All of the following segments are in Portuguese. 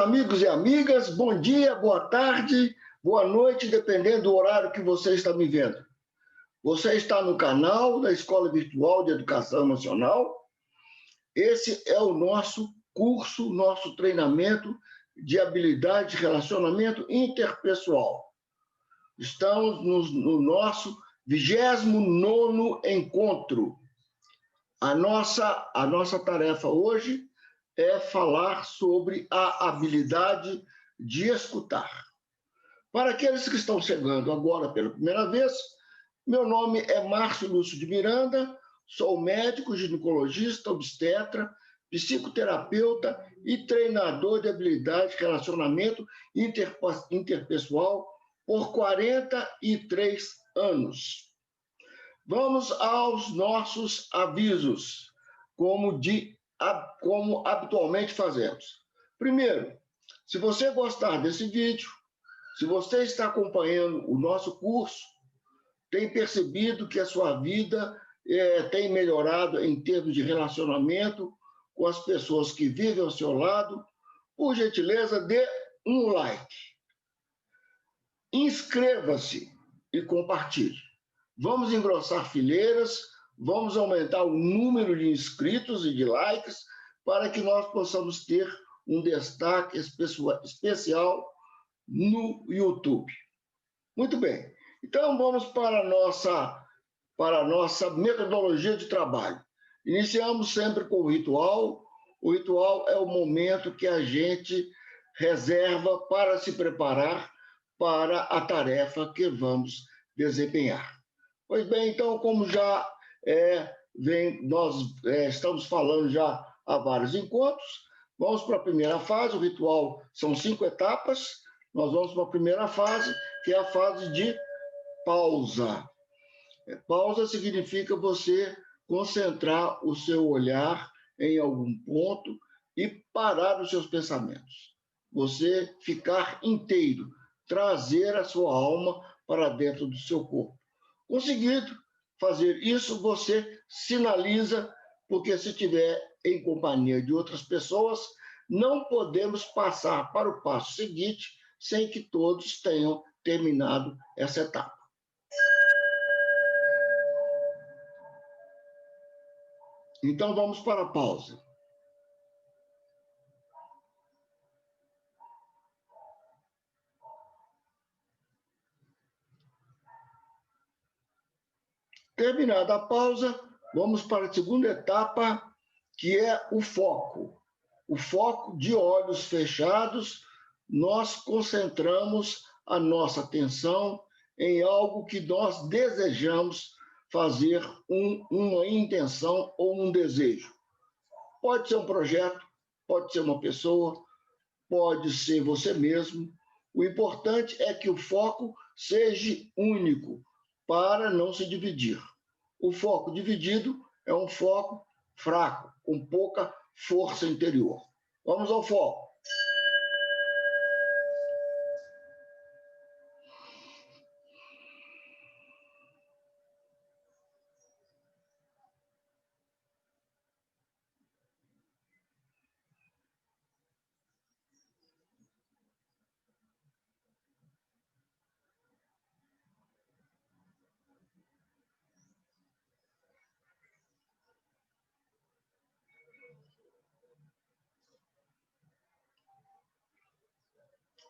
amigos e amigas, bom dia, boa tarde, boa noite, dependendo do horário que você está me vendo. Você está no canal da Escola Virtual de Educação Emocional. Esse é o nosso curso, nosso treinamento de habilidade de relacionamento interpessoal. Estamos no nosso 29º encontro. A nossa tarefa hoje é falar sobre a habilidade de escutar. Para aqueles que estão chegando agora pela primeira vez, meu nome é Márcio Lúcio de Miranda, sou médico, ginecologista, obstetra, psicoterapeuta e treinador de habilidade de relacionamento interpessoal por 43 anos. Vamos aos nossos avisos, como habitualmente fazemos. Primeiro, se você gostar desse vídeo, se você está acompanhando o nosso curso, tem percebido que a sua vida tem melhorado em termos de relacionamento com as pessoas que vivem ao seu lado, por gentileza, dê um like. Inscreva-se e compartilhe. Vamos engrossar fileiras, vamos aumentar o número de inscritos e de likes para que nós possamos ter um destaque especial no YouTube. Muito bem. Então, vamos para a nossa metodologia de trabalho. Iniciamos sempre com o ritual. O ritual é o momento que a gente reserva para se preparar para a tarefa que vamos desempenhar. Pois bem, então, como já nós estamos falando já há vários encontros, vamos para a primeira fase. O ritual são 5 etapas. Nós vamos para a primeira fase, que é a fase de pausa. Pausa significa você concentrar o seu olhar em algum ponto e parar os seus pensamentos. Você ficar inteiro, trazer a sua alma para dentro do seu corpo. Conseguido fazer isso, você sinaliza, porque se estiver em companhia de outras pessoas, não podemos passar para o passo seguinte sem que todos tenham terminado essa etapa. Então, vamos para a pausa. Terminada a pausa, vamos para a segunda etapa, que é o foco. O foco de olhos fechados, nós concentramos a nossa atenção em algo que nós desejamos fazer, uma intenção ou um desejo. Pode ser um projeto, pode ser uma pessoa, pode ser você mesmo. O importante é que o foco seja único, para não se dividir. O foco dividido é um foco fraco, com pouca força interior. Vamos ao foco.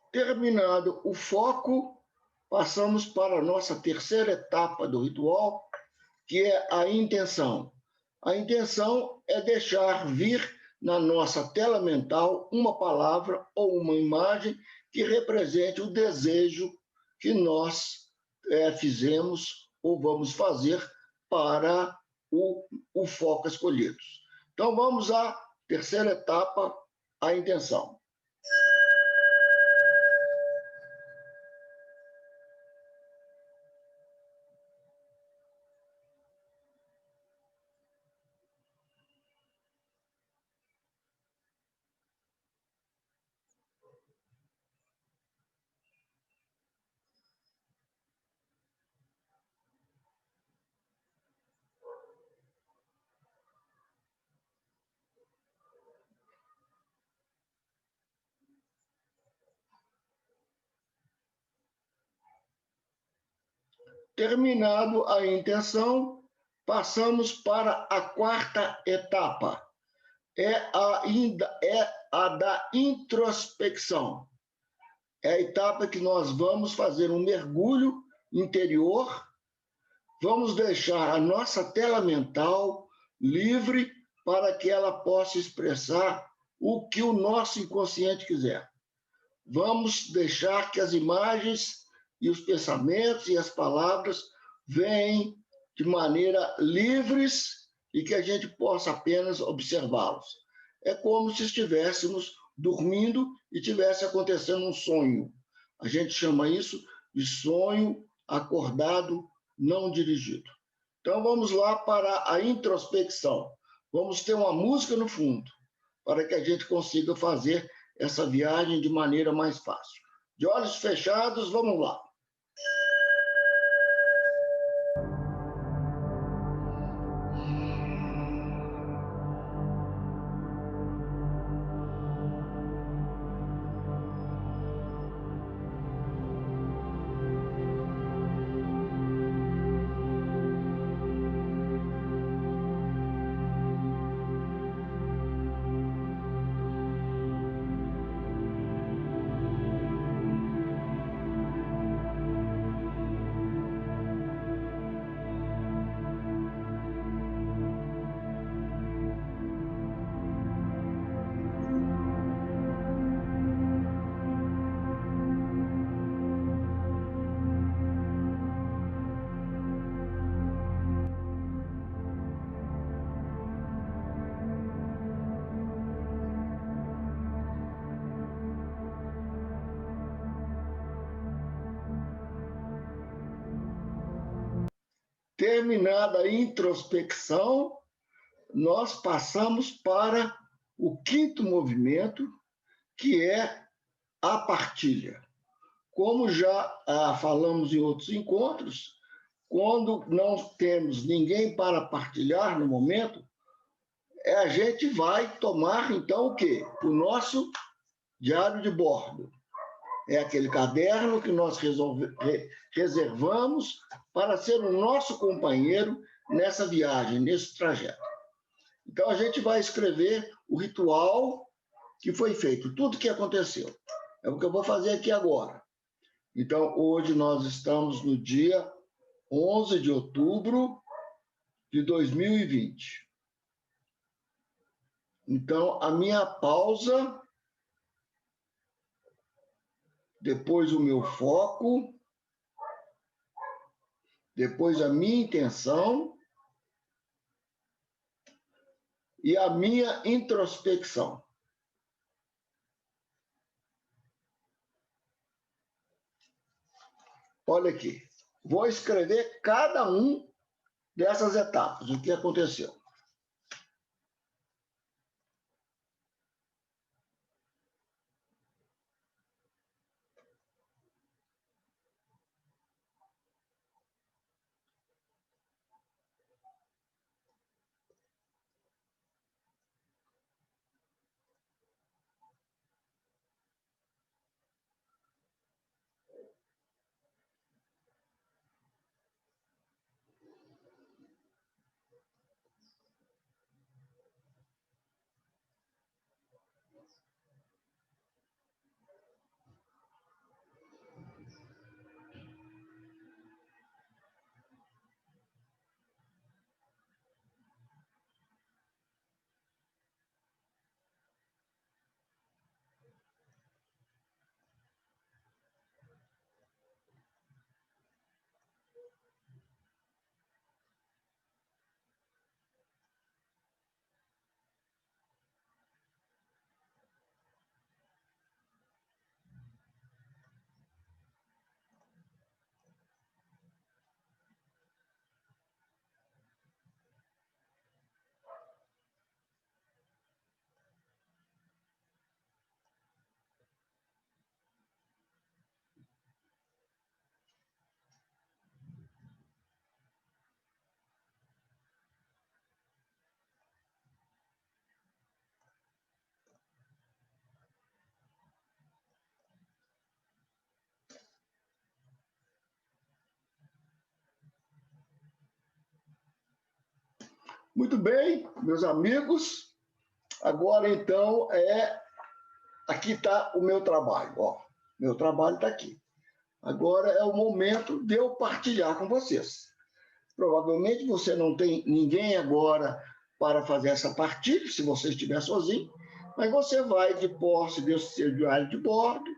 Terminado o foco, passamos para a nossa terceira etapa do ritual, que é a intenção. A intenção é deixar vir na nossa tela mental uma palavra ou uma imagem que represente o desejo que nós fizemos ou vamos fazer para o foco escolhido. Então, vamos à terceira etapa, a intenção. Terminado a intenção, passamos para a quarta etapa. É a da introspecção. É a etapa que nós vamos fazer um mergulho interior, vamos deixar a nossa tela mental livre para que ela possa expressar o que o nosso inconsciente quiser. Vamos deixar que as imagens e os pensamentos e as palavras venham de maneira livres e que a gente possa apenas observá-los. É como se estivéssemos dormindo e tivesse acontecendo um sonho. A gente chama isso de sonho acordado não dirigido. Então vamos lá para a introspecção. Vamos ter uma música no fundo para que a gente consiga fazer essa viagem de maneira mais fácil. De olhos fechados, vamos lá. Terminada a introspecção, nós passamos para o quinto movimento, que é a partilha. Como já falamos em outros encontros, quando não temos ninguém para partilhar no momento, a gente vai tomar, então, o quê? O nosso diário de bordo. É aquele caderno que nós reservamos para ser o nosso companheiro nessa viagem, nesse trajeto. Então, a gente vai escrever o ritual que foi feito, tudo que aconteceu. É o que eu vou fazer aqui agora. Então, hoje nós estamos no dia 11 de outubro de 2020. Então, a minha pausa, depois o meu foco, depois a minha intenção e a minha introspecção. Olha aqui, vou escrever cada um dessas etapas, o que aconteceu. Muito bem, meus amigos. Agora, então, aqui está o meu trabalho. Ó, meu trabalho está aqui. Agora é o momento de eu partilhar com vocês. Provavelmente você não tem ninguém agora para fazer essa partilha, se você estiver sozinho, mas você vai, de posse do seu diário de bordo,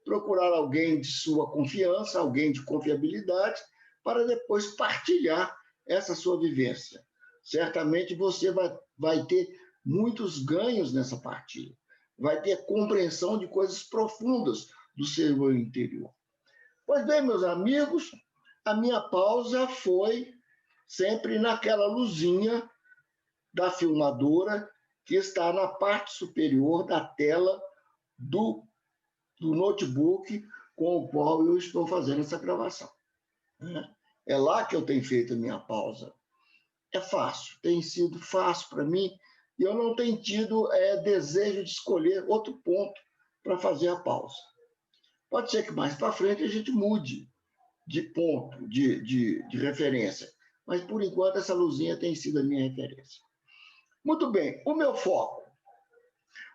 procurar alguém de sua confiança, alguém de confiabilidade, para depois partilhar essa sua vivência. Certamente você vai ter muitos ganhos nessa partilha, vai ter compreensão de coisas profundas do seu interior. Pois bem, meus amigos, a minha pausa foi sempre naquela luzinha da filmadora que está na parte superior da tela do notebook com o qual eu estou fazendo essa gravação. É lá que eu tenho feito a minha pausa. É fácil, tem sido fácil para mim, e eu não tenho tido desejo de escolher outro ponto para fazer a pausa. Pode ser que mais para frente a gente mude de ponto, de referência, mas por enquanto essa luzinha tem sido a minha referência. Muito bem, o meu foco.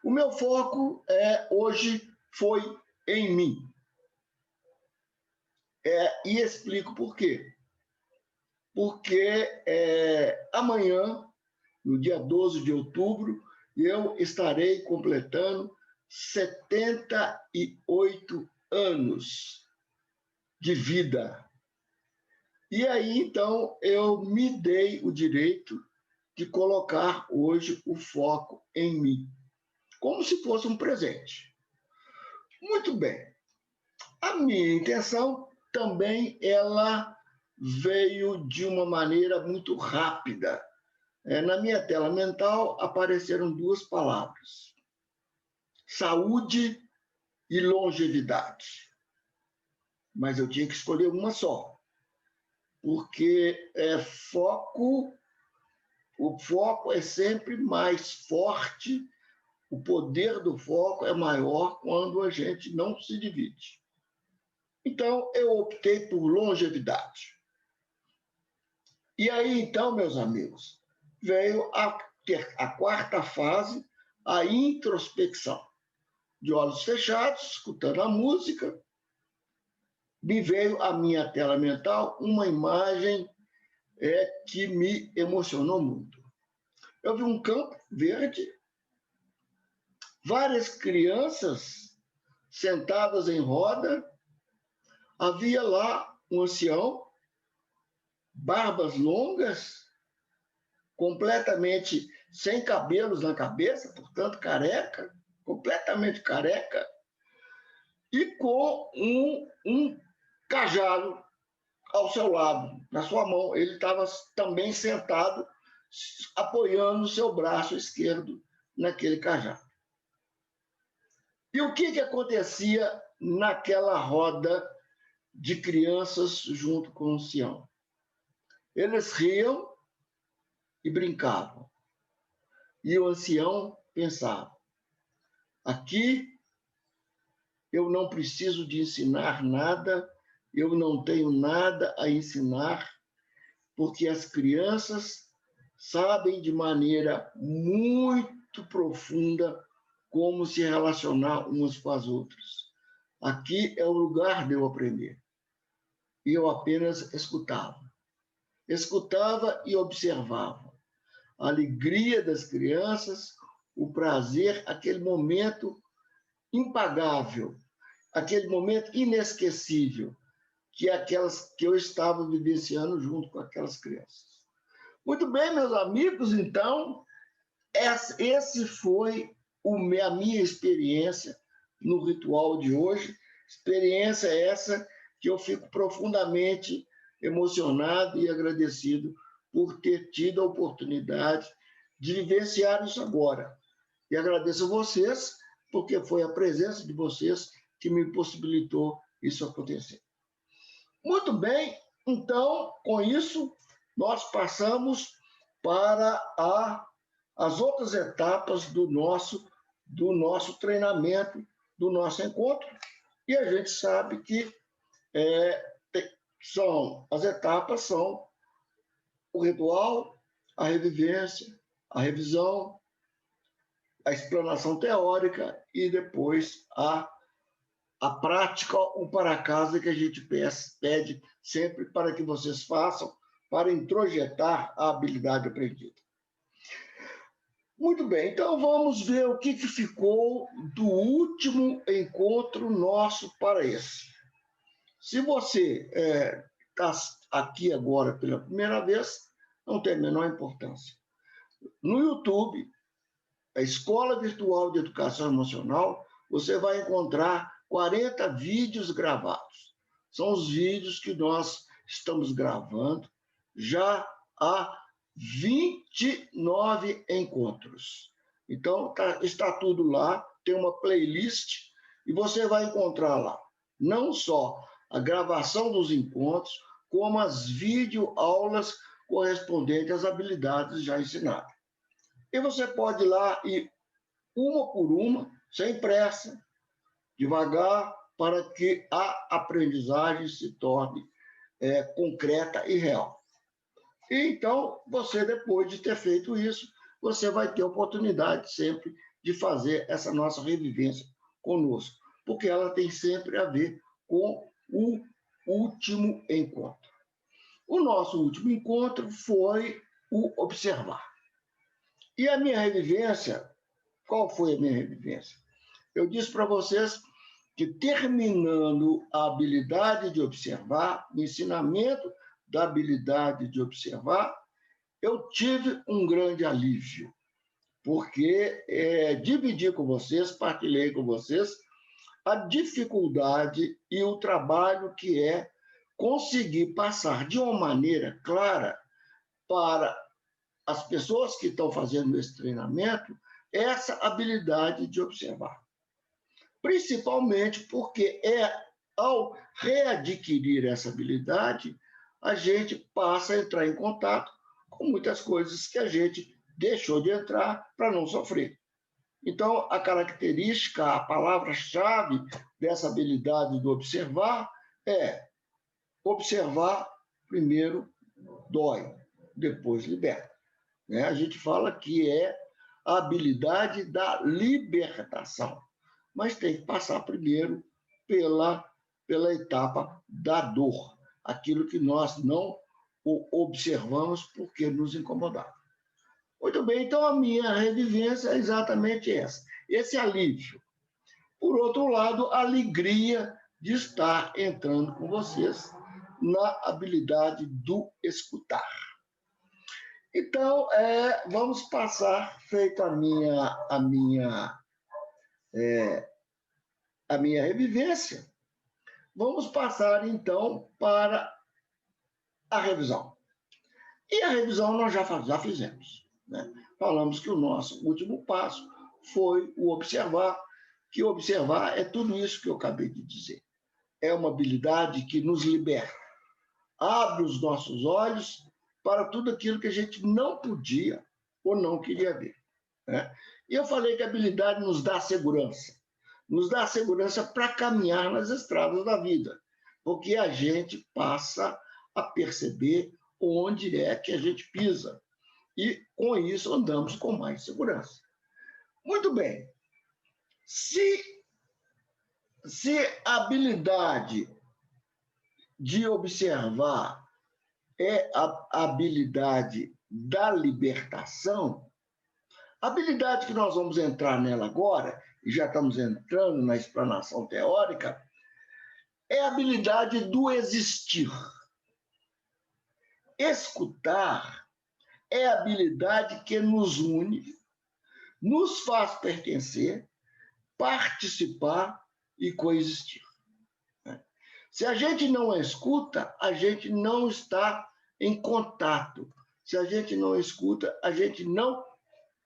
O meu foco hoje foi em mim. E explico por quê. Porque amanhã, no dia 12 de outubro, eu estarei completando 78 anos de vida. E aí, então, eu me dei o direito de colocar hoje o foco em mim, como se fosse um presente. Muito bem. A minha intenção também, ela veio de uma maneira muito rápida. Na minha tela mental apareceram duas palavras: saúde e longevidade. Mas eu tinha que escolher uma só, porque o foco é sempre mais forte, o poder do foco é maior quando a gente não se divide. Então, eu optei por longevidade. E aí, então, meus amigos, veio a quarta fase, a introspecção. De olhos fechados, escutando a música, me veio à minha tela mental uma imagem que me emocionou muito. Eu vi um campo verde, várias crianças sentadas em roda, havia lá um ancião, barbas longas, completamente sem cabelos na cabeça, portanto careca, completamente careca, e com um cajado ao seu lado, na sua mão. Ele estava também sentado, apoiando o seu braço esquerdo naquele cajado. E o que acontecia naquela roda de crianças junto com o ancião? Eles riam e brincavam. E o ancião pensava: aqui eu não preciso de ensinar nada, eu não tenho nada a ensinar, porque as crianças sabem de maneira muito profunda como se relacionar umas com as outras. Aqui é o lugar de eu aprender. E eu apenas escutava. Escutava e observava. A alegria das crianças, o prazer, aquele momento impagável, aquele momento inesquecível, que é aquelas que eu estava vivenciando junto com aquelas crianças. Muito bem, meus amigos, então, esse foi a minha experiência no ritual de hoje. Experiência essa que eu fico profundamente emocionado e agradecido por ter tido a oportunidade de vivenciar isso agora. E agradeço a vocês, porque foi a presença de vocês que me possibilitou isso acontecer. Muito bem, então, com isso, nós passamos para as outras etapas do nosso treinamento, do nosso encontro, e a gente sabe que as etapas são o ritual, a revivência, a revisão, a explanação teórica e depois a prática, o para casa que a gente pede sempre para que vocês façam para introjetar a habilidade aprendida. Muito bem, então vamos ver o que ficou do último encontro nosso para esse. Se você está aqui agora pela primeira vez, não tem a menor importância. No YouTube, a Escola Virtual de Educação Emocional, você vai encontrar 40 vídeos gravados. São os vídeos que nós estamos gravando já há 29 encontros. Então, está tudo lá, tem uma playlist e você vai encontrar lá não só a gravação dos encontros, como as videoaulas correspondentes às habilidades já ensinadas. E você pode ir lá e, uma por uma, sem pressa, devagar, para que a aprendizagem se torne concreta e real. E então, você, depois de ter feito isso, você vai ter oportunidade sempre de fazer essa nossa revivência conosco, porque ela tem sempre a ver com o último encontro. O nosso último encontro foi o observar. E a minha revivência, qual foi a minha revivência? Eu disse para vocês que, terminando a habilidade de observar, o ensinamento da habilidade de observar, eu tive um grande alívio, porque dividi com vocês, partilhei com vocês a dificuldade e o trabalho que é conseguir passar de uma maneira clara para as pessoas que estão fazendo esse treinamento essa habilidade de observar. Principalmente porque ao readquirir essa habilidade, a gente passa a entrar em contato com muitas coisas que a gente deixou de entrar para não sofrer. Então, a característica, a palavra-chave dessa habilidade do observar é observar primeiro dói, depois liberta. A gente fala que é a habilidade da libertação, mas tem que passar primeiro pela etapa da dor, aquilo que nós não observamos porque nos incomodava. Muito bem, então a minha revivência é exatamente essa, esse alívio. Por outro lado, a alegria de estar entrando com vocês na habilidade do escutar. Então, vamos passar, feita a minha revivência, vamos passar, então, para a revisão. E a revisão nós já fizemos. Falamos que o nosso último passo foi o observar, que observar é tudo isso que eu acabei de dizer. É uma habilidade que nos liberta, abre os nossos olhos para tudo aquilo que a gente não podia ou não queria ver. E eu falei que a habilidade nos dá segurança para caminhar nas estradas da vida, porque a gente passa a perceber onde é que a gente pisa, e com isso andamos com mais segurança. Muito bem. Se a habilidade de observar é a habilidade da libertação, a habilidade que nós vamos entrar nela agora, e já estamos entrando na explanação teórica, é a habilidade do existir. Escutar é a habilidade que nos une, nos faz pertencer, participar e coexistir. Se a gente não escuta, a gente não está em contato. Se a gente não escuta, a gente não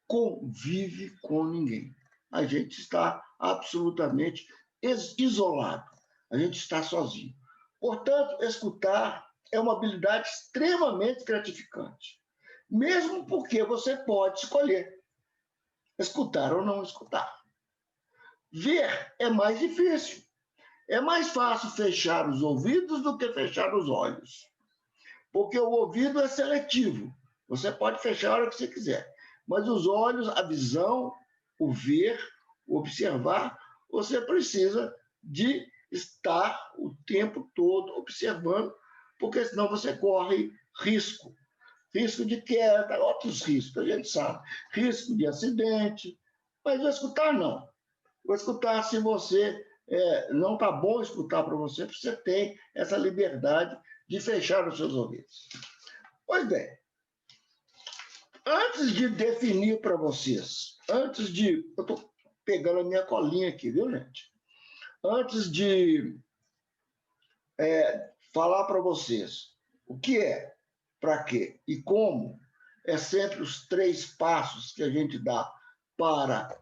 convive com ninguém. A gente está absolutamente isolado. A gente está sozinho. Portanto, escutar é uma habilidade extremamente gratificante. Mesmo porque você pode escolher escutar ou não escutar. Ver é mais difícil. É mais fácil fechar os ouvidos do que fechar os olhos. Porque o ouvido é seletivo. Você pode fechar a hora que você quiser, mas os olhos, a visão, o ver, o observar, você precisa de estar o tempo todo observando, porque senão você corre risco. Risco de queda, outros riscos, a gente sabe. Risco de acidente, mas vou escutar, não. Vou escutar se você não está bom escutar para você, porque você tem essa liberdade de fechar os seus ouvidos. Pois bem, antes de definir para vocês, antes de... Eu estou pegando a minha colinha aqui, viu, gente? Antes de falar para vocês o que é, para quê e como, é sempre os 3 passos que a gente dá para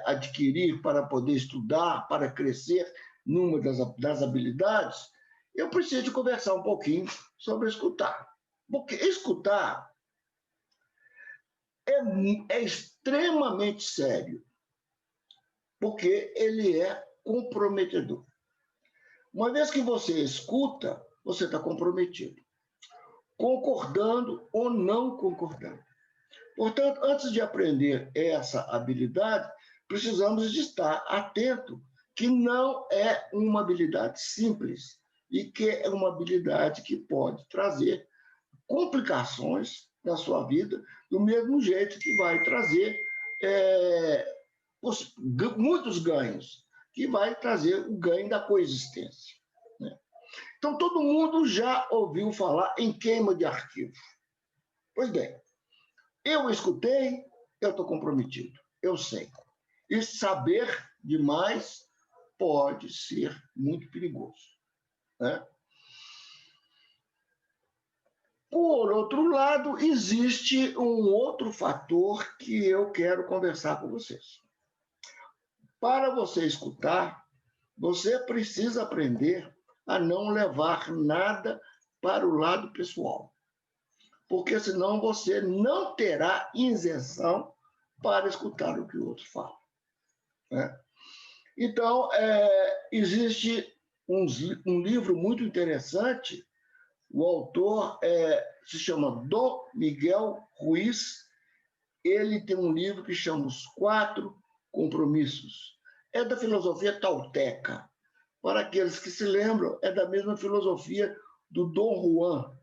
adquirir, para poder estudar, para crescer numa das habilidades, eu preciso de conversar um pouquinho sobre escutar. Porque escutar é extremamente sério, porque ele é comprometedor. Uma vez que você escuta, você está comprometido, concordando ou não concordando. Portanto, antes de aprender essa habilidade, precisamos de estar atento que não é uma habilidade simples e que é uma habilidade que pode trazer complicações na sua vida, do mesmo jeito que vai trazer muitos ganhos, que vai trazer o ganho da coexistência. Né? Então, todo mundo já ouviu falar em queima de arquivo. Pois bem, eu escutei, eu estou comprometido, eu sei. E saber demais pode ser muito perigoso. Né? Por outro lado, existe um outro fator que eu quero conversar com vocês. Para você escutar, você precisa aprender a não levar nada para o lado pessoal, porque senão você não terá isenção para escutar o que o outro fala. Né? Então, existe um livro muito interessante, o autor se chama Dom Miguel Ruiz, ele tem um livro que chama Os 4 Compromissos. É da filosofia tolteca. Para aqueles que se lembram, é da mesma filosofia do Dom Juan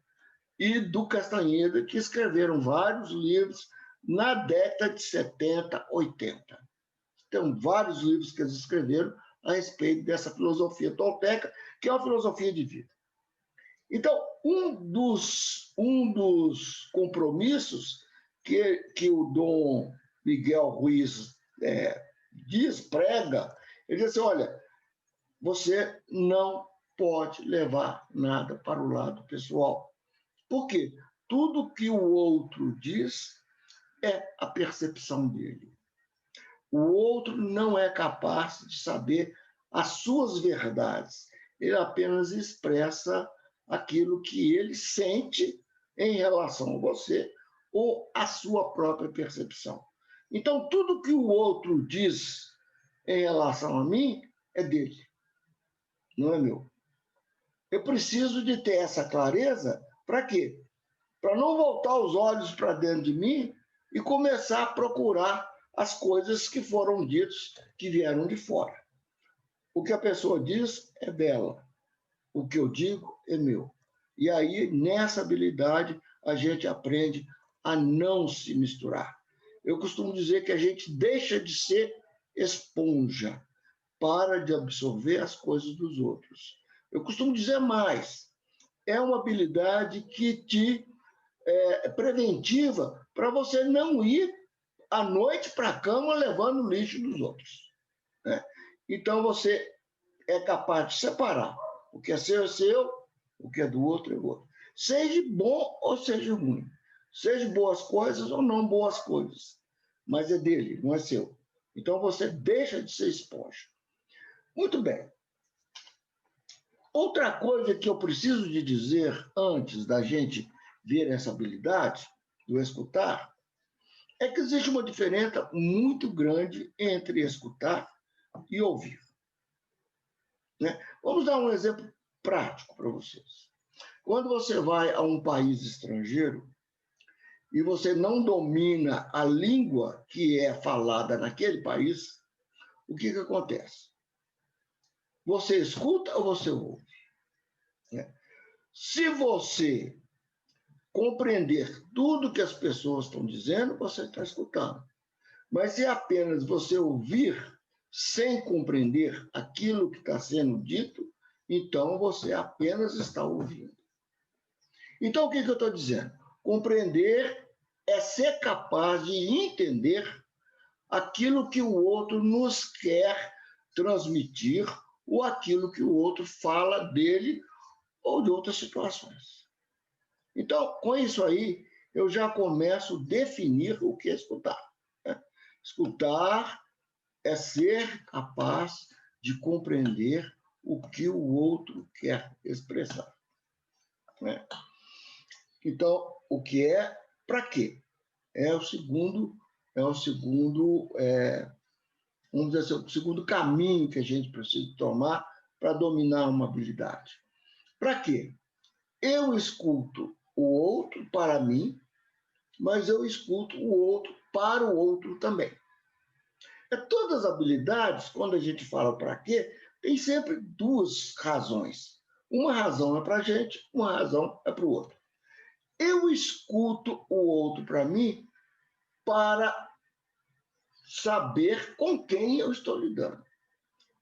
e do Castaneda, que escreveram vários livros na década de 70, 80. Tem vários livros que eles escreveram a respeito dessa filosofia tolteca, que é uma filosofia de vida. Então, um dos compromissos que o Dom Miguel Ruiz prega, ele diz assim, olha, você não pode levar nada para o lado pessoal. Por quê? Tudo que o outro diz é a percepção dele. O outro não é capaz de saber as suas verdades. Ele apenas expressa aquilo que ele sente em relação a você ou a sua própria percepção. Então, tudo que o outro diz em relação a mim é dele, não é meu. Eu preciso de ter essa clareza para quê? Para não voltar os olhos para dentro de mim e começar a procurar as coisas que foram ditas, que vieram de fora. O que a pessoa diz é dela. O que eu digo é meu. E aí, nessa habilidade, a gente aprende a não se misturar. Eu costumo dizer que a gente deixa de ser esponja, para de absorver as coisas dos outros. Eu costumo dizer mais, é uma habilidade que é preventiva para você não ir à noite para a cama levando o lixo dos outros. Né? Então, você é capaz de separar. O que é seu é seu, o que é do outro é do outro. Seja bom ou seja ruim. Seja boas coisas ou não boas coisas. Mas é dele, não é seu. Então, você deixa de ser esponja. Muito bem. Outra coisa que eu preciso de dizer antes da gente ver essa habilidade do escutar é que existe uma diferença muito grande entre escutar e ouvir. Né? Vamos dar um exemplo prático para vocês. Quando você vai a um país estrangeiro e você não domina a língua que é falada naquele país, o que acontece? Você escuta ou você ouve? Se você compreender tudo que as pessoas estão dizendo, você está escutando. Mas se apenas você ouvir sem compreender aquilo que está sendo dito, então você apenas está ouvindo. Então, o que eu estou dizendo? Compreender é ser capaz de entender aquilo que o outro nos quer transmitir ou aquilo que o outro fala dele ou de outras situações. Então, com isso aí, eu já começo a definir o que é escutar. Escutar é ser capaz de compreender o que o outro quer expressar. Então, o que é, para quê? Vamos dizer assim, o segundo caminho que a gente precisa tomar para dominar uma habilidade. Para quê? Eu escuto o outro para mim, mas eu escuto o outro para o outro também. Todas as habilidades, quando a gente fala para quê, tem sempre duas razões. Uma razão é para a gente, uma razão é para o outro. Eu escuto o outro para mim para saber com quem eu estou lidando.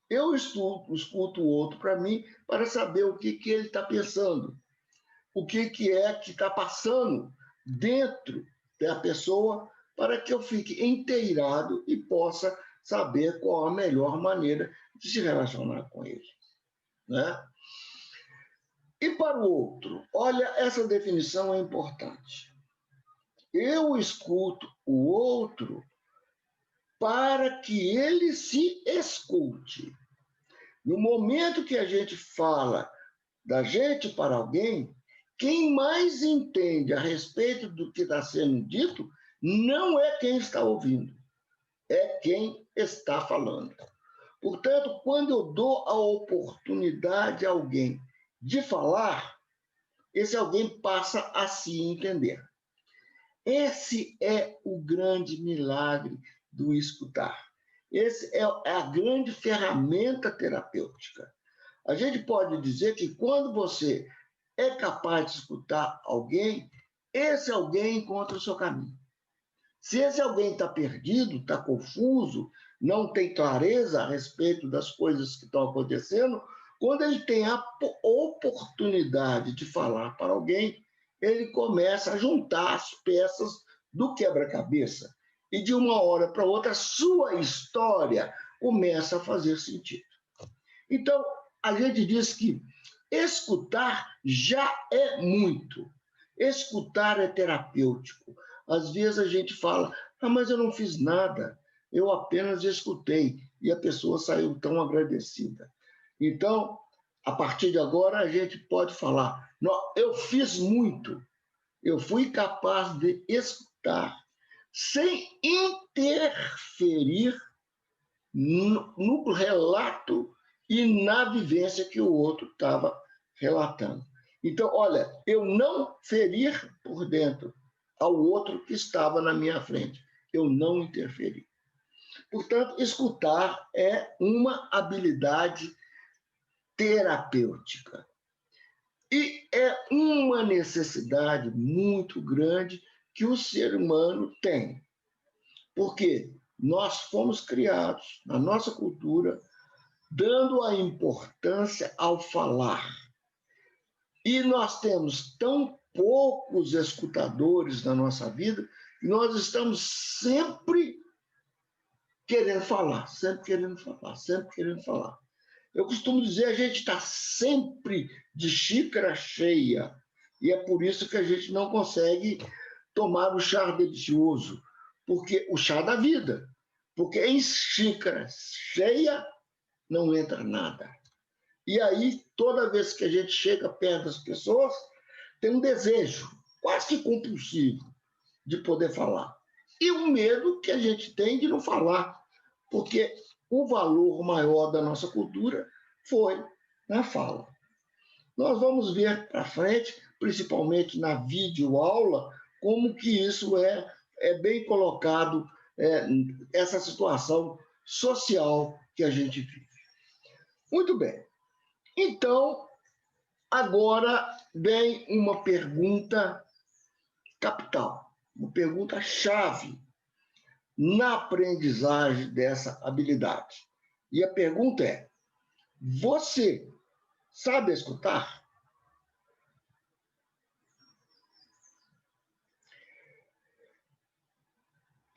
Eu escuto o outro para mim para saber o que ele está pensando, o que é que está passando dentro da pessoa, para que eu fique inteirado e possa saber qual a melhor maneira de se relacionar com ele. Né? E para o outro, olha, essa definição é importante. Eu escuto o outro para que ele se escute. No momento que a gente fala da gente para alguém, quem mais entende a respeito do que está sendo dito não é quem está ouvindo, é quem está falando. Portanto, quando eu dou a oportunidade a alguém de falar, esse alguém passa a se entender. Esse é o grande milagre do escutar. Esse é a grande ferramenta terapêutica. A gente pode dizer que quando você é capaz de escutar alguém, esse alguém encontra o seu caminho. Se esse alguém está perdido, está confuso, não tem clareza a respeito das coisas que estão acontecendo, quando ele tem a oportunidade de falar para alguém, ele começa a juntar as peças do quebra-cabeça. E de uma hora para outra, a sua história começa a fazer sentido. Então, a gente diz que escutar já é muito. Escutar é terapêutico. Às vezes a gente fala, mas eu não fiz nada, eu apenas escutei, e a pessoa saiu tão agradecida. Então, a partir de agora, a gente pode falar, eu fiz muito, eu fui capaz de escutar, sem interferir no relato e na vivência que o outro estava relatando. Então, olha, eu não ferir por dentro ao outro que estava na minha frente. Eu não interferi. Portanto, escutar é uma habilidade terapêutica. E é uma necessidade muito grande que o ser humano tem. Porque nós fomos criados, na nossa cultura, dando a importância ao falar. E nós temos tão poucos escutadores na nossa vida, que nós estamos sempre querendo falar, sempre querendo falar, sempre querendo falar. Eu costumo dizer, a gente está sempre de xícara cheia, e é por isso que a gente não consegue tomar o chá delicioso, porque o chá da vida, porque em xícara cheia não entra nada. E aí, toda vez que a gente chega perto das pessoas, tem um desejo quase que compulsivo de poder falar. E o medo que a gente tem de não falar, porque o valor maior da nossa cultura foi na fala. Nós vamos ver para frente, principalmente na videoaula, como que isso é bem colocado, essa situação social que a gente vive. Muito bem. Então, agora vem uma pergunta capital, uma pergunta chave na aprendizagem dessa habilidade. E a pergunta é: você sabe escutar?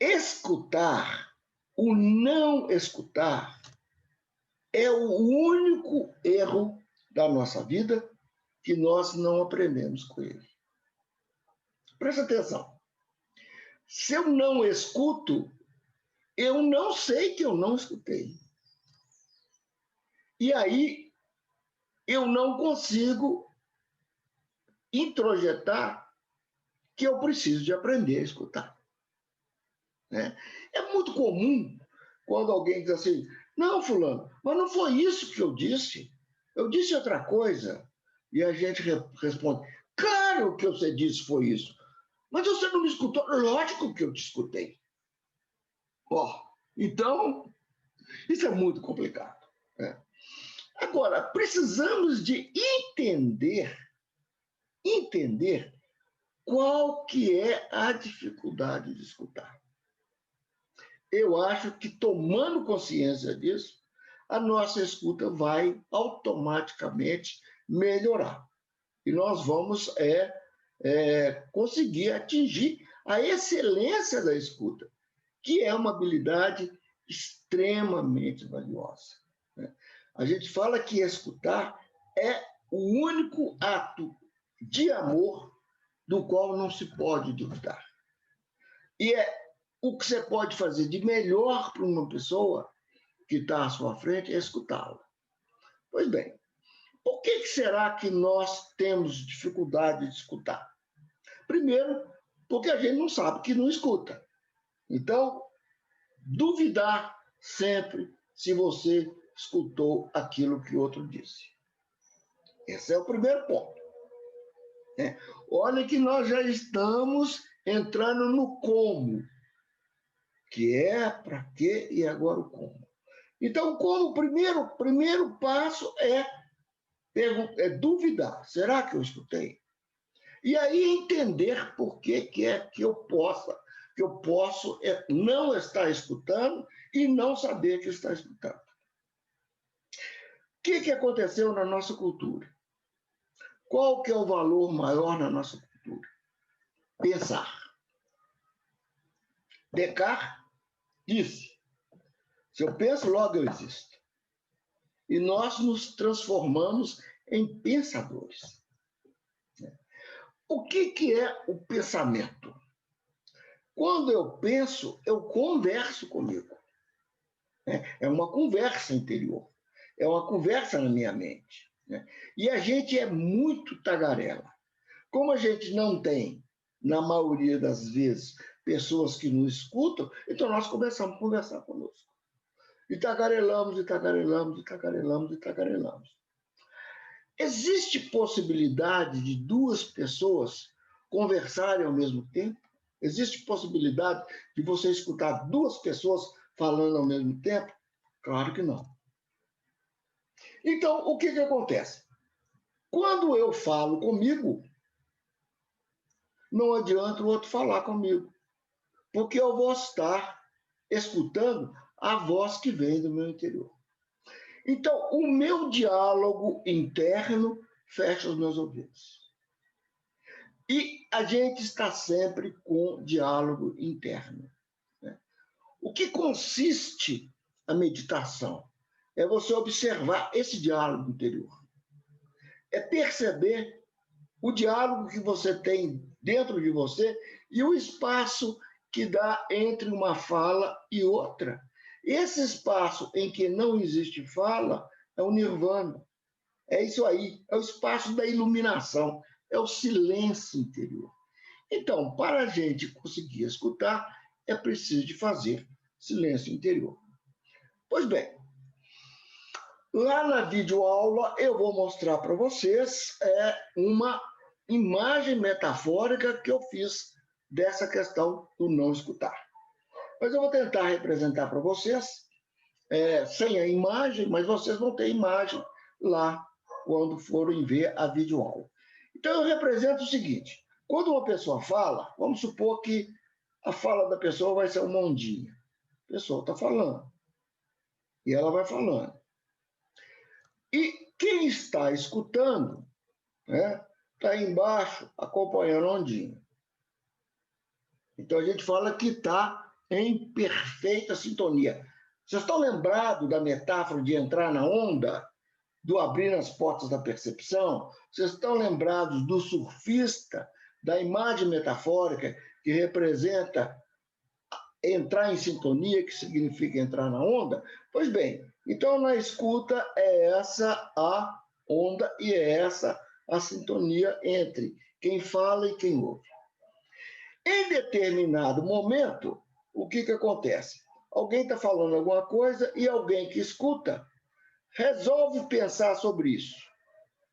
Escutar, o não escutar, é o único erro da nossa vida que nós não aprendemos com ele. Presta atenção. Se eu não escuto, eu não sei que eu não escutei. E aí, eu não consigo introjetar que eu preciso de aprender a escutar. É muito comum quando alguém diz assim: não, fulano, mas não foi isso que eu disse outra coisa. E a gente responde: claro que você disse foi isso, mas você não me escutou. Lógico que eu te escutei. Então, isso é muito complicado. Agora, precisamos de entender qual que é a dificuldade de escutar. Eu acho que, tomando consciência disso, a nossa escuta vai automaticamente melhorar. E nós vamos conseguir atingir a excelência da escuta, que é uma habilidade extremamente valiosa. A gente fala que escutar é o único ato de amor do qual não se pode duvidar. E é o que você pode fazer de melhor para uma pessoa que está à sua frente é escutá-la. Pois bem, por que será que nós temos dificuldade de escutar? Primeiro, porque a gente não sabe que não escuta. Então, duvidar sempre se você escutou aquilo que o outro disse. Esse é o primeiro ponto. Olha que nós já estamos entrando no como, que é, para quê e agora o como. Então, como o primeiro passo é duvidar. Será que eu escutei? E aí entender por que é que eu posso não estar escutando e não saber que está escutando. O que aconteceu na nossa cultura? Qual que é o valor maior na nossa cultura? Pensar. Descartes disse: se eu penso, logo eu existo. E nós nos transformamos em pensadores. O que é o pensamento? Quando eu penso, eu converso comigo. É uma conversa interior. É uma conversa na minha mente. E a gente é muito tagarela. Como a gente não tem, na maioria das vezes, pessoas que nos escutam, então nós começamos a conversar conosco. E tagarelamos, e tagarelamos, e tagarelamos, e tagarelamos. Existe possibilidade de duas pessoas conversarem ao mesmo tempo? Existe possibilidade de você escutar duas pessoas falando ao mesmo tempo? Claro que não. Então, o que acontece? Quando eu falo comigo, não adianta o outro falar comigo, porque eu vou estar escutando a voz que vem do meu interior. Então, o meu diálogo interno fecha os meus ouvidos. E a gente está sempre com diálogo interno. O que consiste a meditação? É você observar esse diálogo interior. É perceber o diálogo que você tem dentro de você e o espaço que dá entre uma fala e outra. Esse espaço em que não existe fala é o nirvana. É isso aí, é o espaço da iluminação, é o silêncio interior. Então, para a gente conseguir escutar, é preciso de fazer silêncio interior. Pois bem, lá na videoaula eu vou mostrar para vocês uma imagem metafórica que eu fiz dessa questão do não escutar. Mas eu vou tentar representar para vocês, sem a imagem, mas vocês vão ter imagem lá quando forem ver a videoaula. Então, eu represento o seguinte: quando uma pessoa fala, vamos supor que a fala da pessoa vai ser uma ondinha. A pessoa está falando, e ela vai falando. E quem está escutando, né, está embaixo acompanhando a ondinha. Então, a gente fala que está em perfeita sintonia. Vocês estão lembrados da metáfora de entrar na onda, do abrir as portas da percepção? Vocês estão lembrados do surfista, da imagem metafórica que representa entrar em sintonia, que significa entrar na onda? Pois bem, então na escuta é essa a onda e é essa a sintonia entre quem fala e quem ouve. Em determinado momento, o que acontece? Alguém está falando alguma coisa e alguém que escuta resolve pensar sobre isso.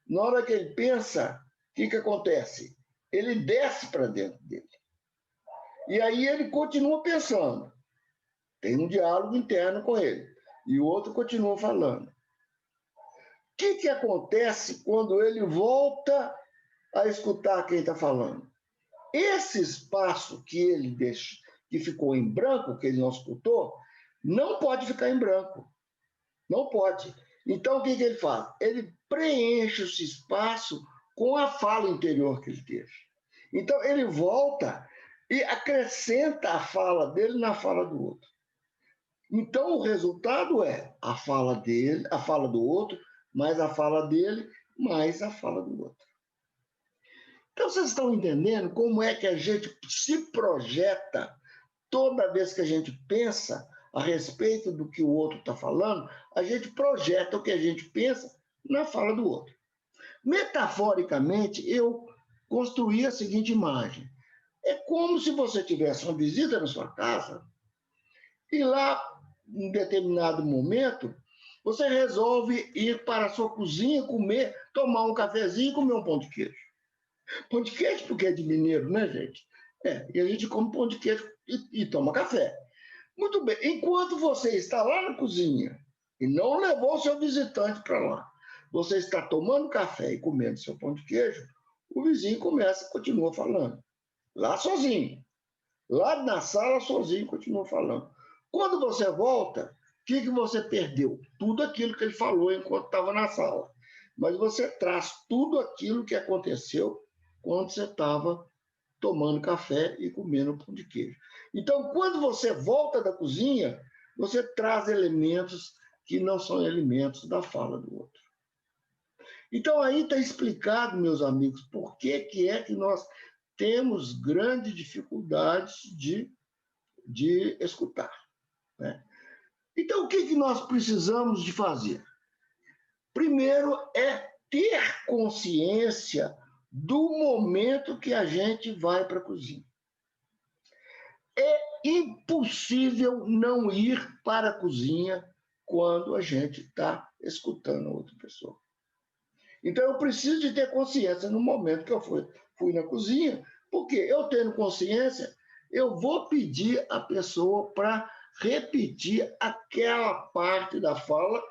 Na hora que ele pensa, o que acontece? Ele desce para dentro dele. E aí ele continua pensando. Tem um diálogo interno com ele. E o outro continua falando. O que acontece quando ele volta a escutar quem está falando? Esse espaço que ele deixa, que ficou em branco, que ele não escutou, não pode ficar em branco. Não pode. Então, o que ele faz? Ele preenche esse espaço com a fala interior que ele teve. Então, ele volta e acrescenta a fala dele na fala do outro. Então, o resultado é a fala dele, a fala do outro, mais a fala dele, mais a fala do outro. Então, vocês estão entendendo como é que a gente se projeta toda vez que a gente pensa a respeito do que o outro está falando, a gente projeta o que a gente pensa na fala do outro. Metaforicamente, eu construí a seguinte imagem. É como se você tivesse uma visita na sua casa e lá, em determinado momento, você resolve ir para a sua cozinha, comer, tomar um cafezinho e comer um pão de queijo. Pão de queijo porque é de mineiro, né, gente? E a gente come pão de queijo e toma café. Muito bem. Enquanto você está lá na cozinha e não levou o seu visitante para lá, você está tomando café e comendo seu pão de queijo, o vizinho continua falando. Lá sozinho. Lá na sala, sozinho, continua falando. Quando você volta, o que você perdeu? Tudo aquilo que ele falou enquanto estava na sala. Mas você traz tudo aquilo que aconteceu quando você estava tomando café e comendo pão de queijo. Então, quando você volta da cozinha, você traz elementos que não são elementos da fala do outro. Então, aí está explicado, meus amigos, por que é que nós temos grandes dificuldades de escutar, né? Então, o que nós precisamos de fazer? Primeiro é ter consciência do momento que a gente vai para a cozinha. É impossível não ir para a cozinha quando a gente está escutando a outra pessoa. Então, eu preciso de ter consciência no momento que eu fui na cozinha, porque eu tendo consciência, eu vou pedir a pessoa para repetir aquela parte da fala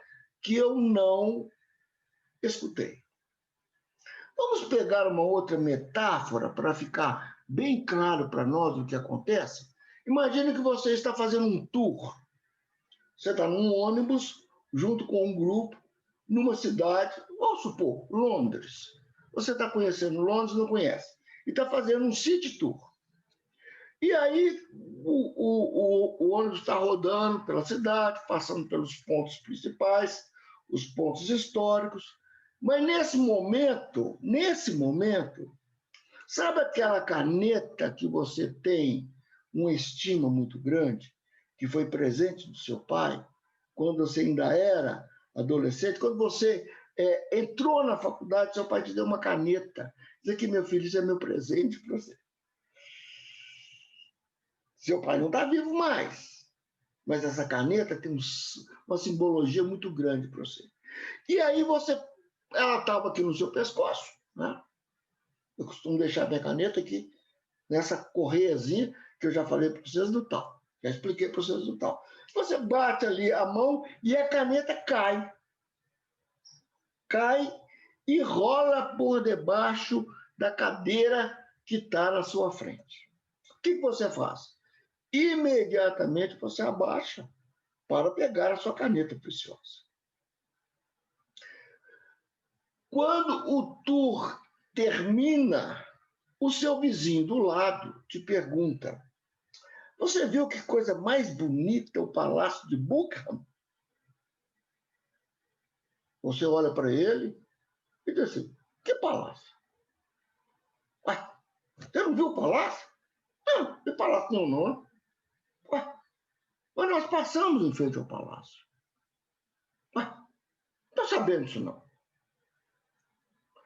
que eu não escutei. Vamos pegar uma outra metáfora para ficar bem claro para nós o que acontece? Imagine que você está fazendo um tour. Você está num ônibus, junto com um grupo, numa cidade, vamos supor, Londres. Você está conhecendo Londres, não conhece. E está fazendo um city tour. E aí o ônibus está rodando pela cidade, passando pelos pontos principais, os pontos históricos. Mas nesse momento, sabe aquela caneta que você tem uma estima muito grande, que foi presente do seu pai, quando você ainda era adolescente, quando você entrou na faculdade, seu pai te deu uma caneta. Diz aqui, meu filho, isso é meu presente para você. Seu pai não está vivo mais, mas essa caneta tem uma simbologia muito grande para você. E aí ela estava aqui no seu pescoço, né? Eu costumo deixar minha caneta aqui nessa correiazinha que eu já falei para vocês do tal. Já expliquei para vocês do tal. Você bate ali a mão e a caneta cai. Cai e rola por debaixo da cadeira que está na sua frente. O que você faz? Imediatamente você abaixa para pegar a sua caneta preciosa. Quando o tour termina, o seu vizinho do lado te pergunta: você viu que coisa mais bonita o Palácio de Buckingham? Você olha para ele e diz assim: que palácio? Ué, você não viu o palácio? Não, que palácio não, não. Ué, mas nós passamos em frente ao palácio. Ué, não estou sabendo disso não.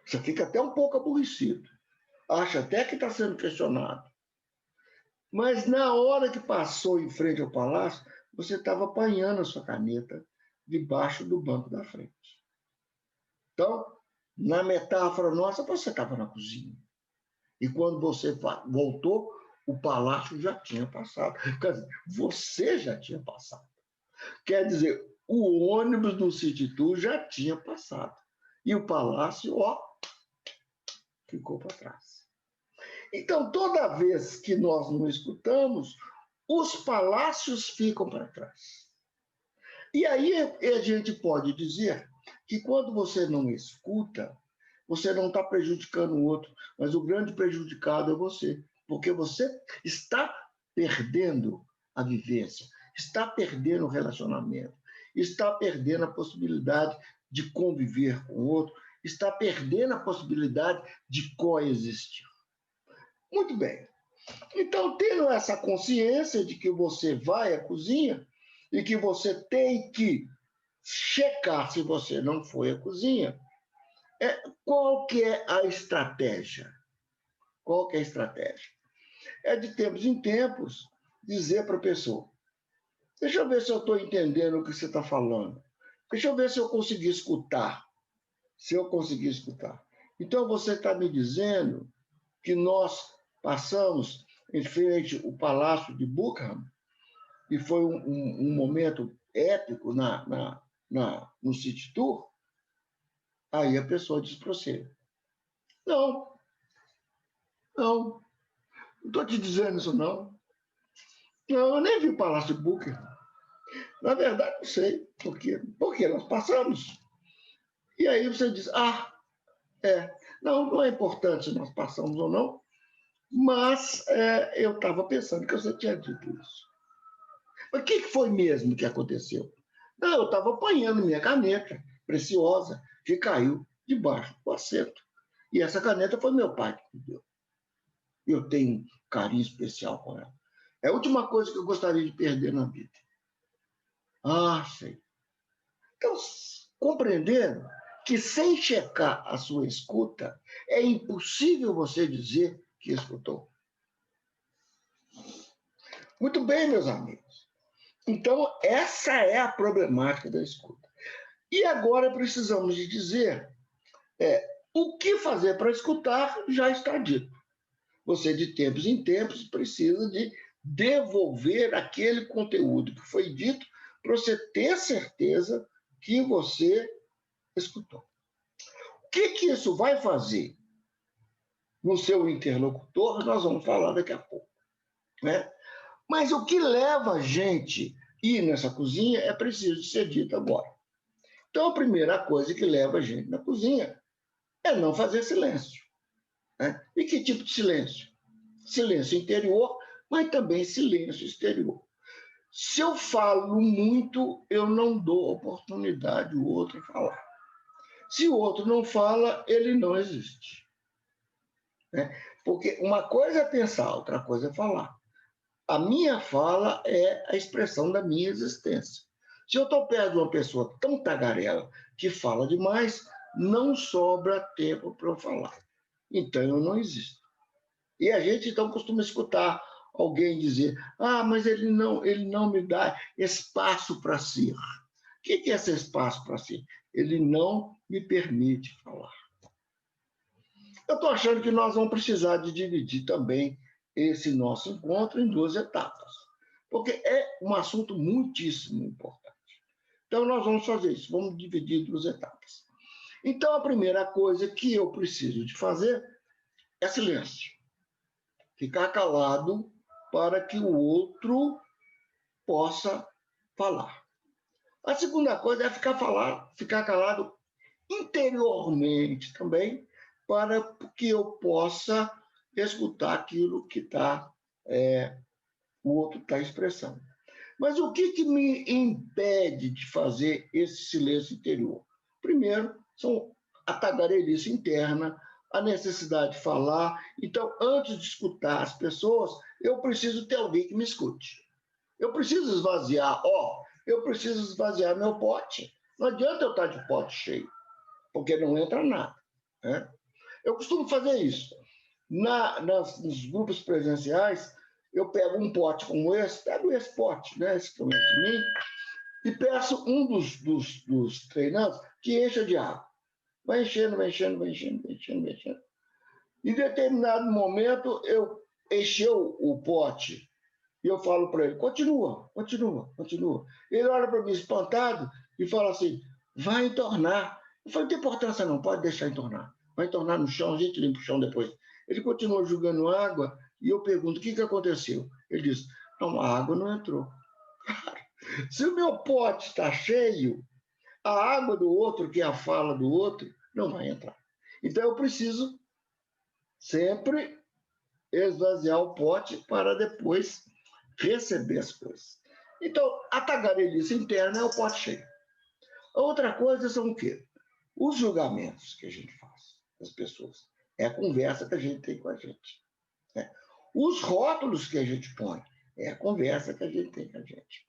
Você fica até um pouco aborrecido. Acha até que está sendo questionado. Mas na hora que passou em frente ao palácio, você estava apanhando a sua caneta debaixo do banco da frente. Então, na metáfora nossa, você estava na cozinha. E quando você voltou, o palácio já tinha passado. Quer dizer, você já tinha passado. Quer dizer, o ônibus do City Tour já tinha passado. E o palácio, ó, ficou para trás. Então, toda vez que nós não escutamos, os palácios ficam para trás. E aí a gente pode dizer que quando você não escuta, você não está prejudicando o outro, mas o grande prejudicado é você, porque você está perdendo a vivência, está perdendo o relacionamento, está perdendo a possibilidade de conviver com o outro, está perdendo a possibilidade de coexistir. Muito bem. Então, tendo essa consciência de que você vai à cozinha e que você tem que checar se você não foi à cozinha, qual que é a estratégia? Qual que é a estratégia? É de tempos em tempos dizer para a pessoa: deixa eu ver se eu estou entendendo o que você está falando. Deixa eu ver se eu consegui escutar. Se eu conseguir escutar. Então, você está me dizendo que nós passamos em frente ao Palácio de Buckingham e foi um momento épico no City Tour? Aí a pessoa diz para você: não estou te dizendo isso não. Não, eu nem vi o Palácio de Buckingham. Na verdade, não sei por quê. Porque nós passamos. E aí você diz: não é importante se nós passamos ou não, mas eu estava pensando que você tinha dito isso. Mas o que foi mesmo que aconteceu? Não, eu estava apanhando minha caneta preciosa, que caiu debaixo do assento. E essa caneta foi meu pai que me deu. Eu tenho um carinho especial com ela. É a última coisa que eu gostaria de perder na vida. Sei. Então, compreendendo que sem checar a sua escuta, é impossível você dizer que escutou. Muito bem, meus amigos. Então, essa é a problemática da escuta. E agora precisamos de dizer o que fazer para escutar já está dito. Você, de tempos em tempos, precisa de devolver aquele conteúdo que foi dito para você ter certeza que você escutou. O que isso vai fazer no seu interlocutor, nós vamos falar daqui a pouco. Né? Mas o que leva a gente a ir nessa cozinha é preciso ser dito agora. Então, a primeira coisa que leva a gente na cozinha é não fazer silêncio. Né? E que tipo de silêncio? Silêncio interior, mas também silêncio exterior. Se eu falo muito, eu não dou oportunidade ao outro falar. Se o outro não fala, ele não existe. Né? Porque uma coisa é pensar, outra coisa é falar. A minha fala é a expressão da minha existência. Se eu estou perto de uma pessoa tão tagarela que fala demais, não sobra tempo para eu falar. Então, eu não existo. E a gente, então, costuma escutar alguém dizer: mas ele não me dá espaço para ser. O que é esse espaço para ser? Ele não me permite falar. Eu estou achando que nós vamos precisar de dividir também esse nosso encontro em 2 etapas, porque é um assunto muitíssimo importante. Então, nós vamos fazer isso, vamos dividir em 2 etapas. Então, a primeira coisa que eu preciso de fazer é silêncio. Ficar calado para que o outro possa falar. A segunda coisa é ficar calado interiormente também, para que eu possa escutar aquilo que o outro está expressando. Mas o que me impede de fazer esse silêncio interior? Primeiro, são a tagarelice interna, a necessidade de falar. Então, antes de escutar as pessoas, eu preciso ter alguém que me escute. Eu preciso esvaziar, eu preciso esvaziar meu pote. Não adianta eu estar de pote cheio, porque não entra nada, né? Eu costumo fazer isso. Nos grupos presenciais, eu pego um pote como esse, pego esse pote, né, esse que eu de mim, e peço um dos treinantes que encha de água. Vai enchendo, vai enchendo, vai enchendo, vai enchendo, vai enchendo. Em determinado momento, eu encheu o pote e eu falo para ele, continua, continua, continua. Ele olha para mim espantado e fala assim, vai entornar. Eu falei, não tem importância não, pode deixar entornar. Vai entornar no chão, a gente limpa o chão depois. Ele continua jogando água e eu pergunto, o que aconteceu? Ele diz, não, a água não entrou. Se o meu pote está cheio, a água do outro, que é a fala do outro, não vai entrar. Então eu preciso sempre esvaziar o pote para depois receber as coisas. Então, a tagarelice interna é o pote cheio. A outra coisa são o quê? Os julgamentos que a gente faz das pessoas. É a conversa que a gente tem com a gente. Né? Os rótulos que a gente põe. É a conversa que a gente tem com a gente.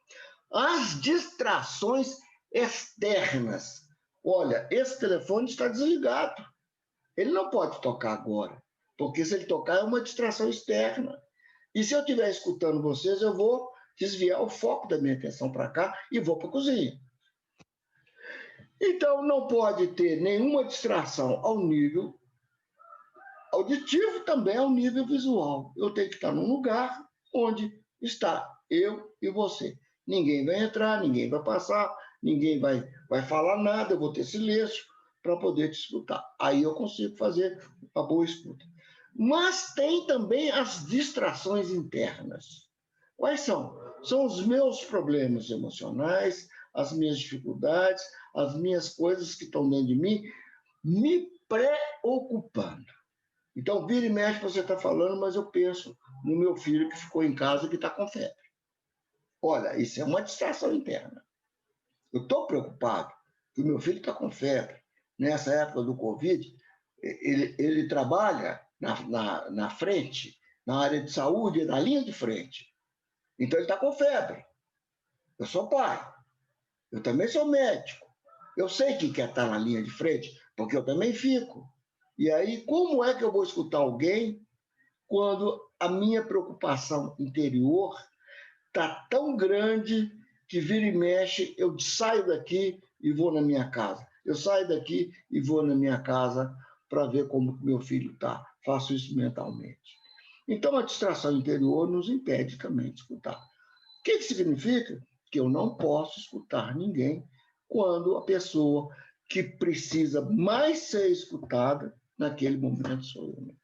As distrações externas. Olha, esse telefone está desligado. Ele não pode tocar agora, porque se ele tocar é uma distração externa. E se eu estiver escutando vocês, eu vou desviar o foco da minha atenção para cá e vou para a cozinha. Então, não pode ter nenhuma distração ao nível auditivo, também ao nível visual. Eu tenho que estar num lugar onde está eu e você. Ninguém vai entrar, ninguém vai passar, ninguém vai falar nada, eu vou ter silêncio para poder te escutar. Aí eu consigo fazer uma boa escuta. Mas tem também as distrações internas. Quais são? São os meus problemas emocionais, as minhas dificuldades, as minhas coisas que estão dentro de mim, me preocupando. Então, vira e mexe, você está falando, mas eu penso no meu filho que ficou em casa que está com febre. Olha, isso é uma distração interna. Eu estou preocupado que o meu filho está com febre. Nessa época do Covid, ele trabalha na frente, na área de saúde, na linha de frente. Então, ele está com febre. Eu sou pai. Eu também sou médico. Eu sei que quer estar na linha de frente, porque eu também fico. E aí, como é que eu vou escutar alguém quando a minha preocupação interior está tão grande que vira e mexe, eu saio daqui e vou na minha casa. Eu saio daqui e vou na minha casa para ver como meu filho está. Faço isso mentalmente. Então, a distração interior nos impede também de escutar. O que significa? Que eu não posso escutar ninguém quando a pessoa que precisa mais ser escutada naquele momento sou eu mesmo.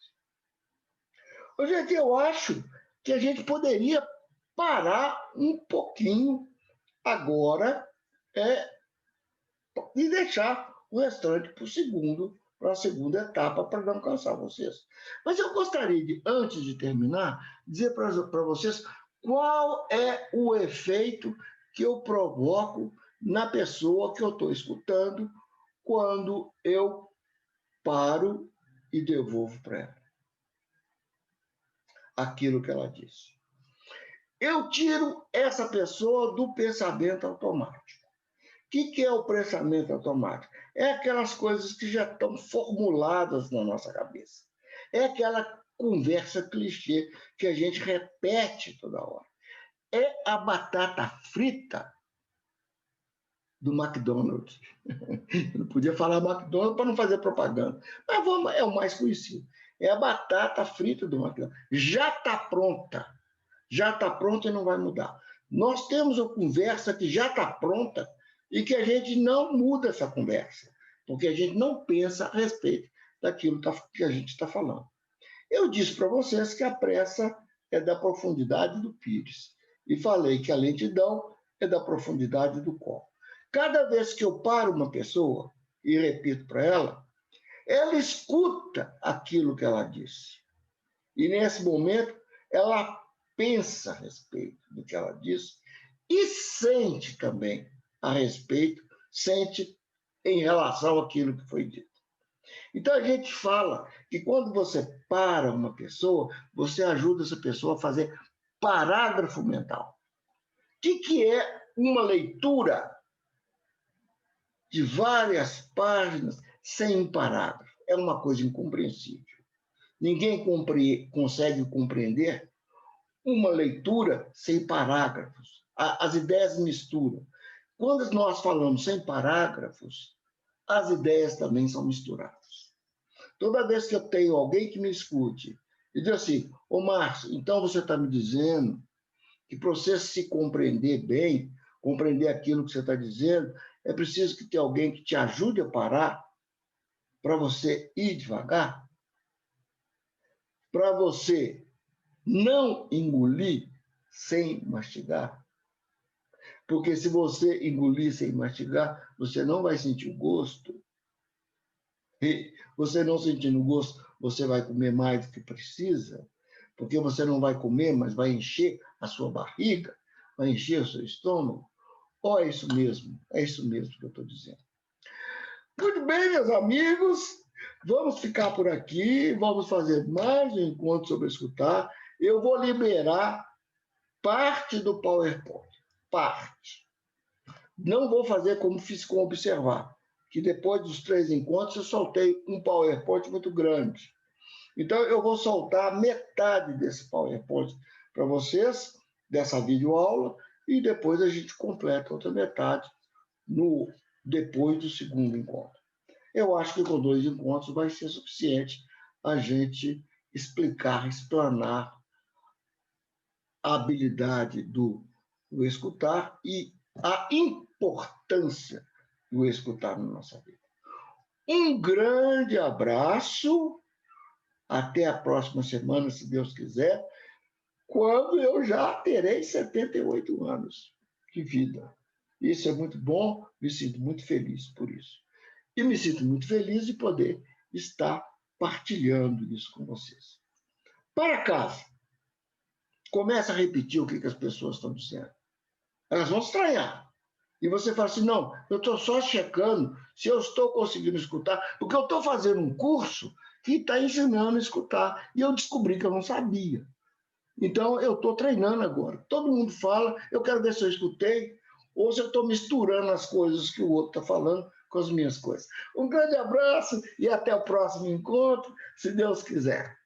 Gente, eu acho que a gente poderia parar um pouquinho agora e deixar o restante para a segunda etapa, para não cansar vocês. Mas eu gostaria de, antes de terminar, dizer para vocês qual é o efeito que eu provoco na pessoa que eu estou escutando quando eu paro e devolvo para ela aquilo que ela disse. Eu tiro essa pessoa do pensamento automático. O que é o pensamento automático? É aquelas coisas que já estão formuladas na nossa cabeça. É aquela conversa clichê que a gente repete toda hora. É a batata frita do McDonald's. Eu não podia falar McDonald's para não fazer propaganda, mas é o mais conhecido. É a batata frita de uma criança. Já está pronta. Já está pronta e não vai mudar. Nós temos uma conversa que já está pronta e que a gente não muda essa conversa, porque a gente não pensa a respeito daquilo que a gente está falando. Eu disse para vocês que a pressa é da profundidade do pires e falei que a lentidão é da profundidade do copo. Cada vez que eu paro uma pessoa e repito para ela escuta aquilo que ela disse. E nesse momento, ela pensa a respeito do que ela disse e sente também a respeito, sente em relação àquilo que foi dito. Então, a gente fala que quando você para uma pessoa, você ajuda essa pessoa a fazer parágrafo mental. O que é uma leitura de várias páginas sem um parágrafo? É uma coisa incompreensível. Ninguém consegue compreender uma leitura sem parágrafos. As ideias misturam. Quando nós falamos sem parágrafos, as ideias também são misturadas. Toda vez que eu tenho alguém que me escute e diz assim, ô Márcio, então você está me dizendo que para você se compreender bem, compreender aquilo que você está dizendo, é preciso que tenha alguém que te ajude a parar para você ir devagar? Para você não engolir sem mastigar? Porque se você engolir sem mastigar, você não vai sentir o gosto. E você não sentindo o gosto, você vai comer mais do que precisa, porque você não vai comer, mas vai encher a sua barriga, vai encher o seu estômago. Oh, é isso mesmo que eu estou dizendo. Muito bem, meus amigos, vamos ficar por aqui, vamos fazer mais um encontro sobre escutar. Eu vou liberar parte do PowerPoint, parte. Não vou fazer como fiz com observar, que depois dos 3 encontros eu soltei um PowerPoint muito grande. Então, eu vou soltar metade desse PowerPoint para vocês, dessa videoaula, e depois a gente completa a outra metade depois do segundo encontro. Eu acho que com 2 encontros vai ser suficiente a gente explanar a habilidade do escutar e a importância do escutar na nossa vida. Um grande abraço, até a próxima semana, se Deus quiser, quando eu já terei 78 anos de vida. Isso é muito bom, me sinto muito feliz por isso. E me sinto muito feliz de poder estar partilhando isso com vocês. Para casa, começa a repetir o que as pessoas estão dizendo. Elas vão estranhar. E você fala assim, não, eu estou só checando se eu estou conseguindo escutar, porque eu estou fazendo um curso que está ensinando a escutar, e eu descobri que eu não sabia. Então, eu estou treinando agora. Todo mundo fala, eu quero ver se eu escutei, ou se eu estou misturando as coisas que o outro está falando com as minhas coisas. Um grande abraço e até o próximo encontro, se Deus quiser.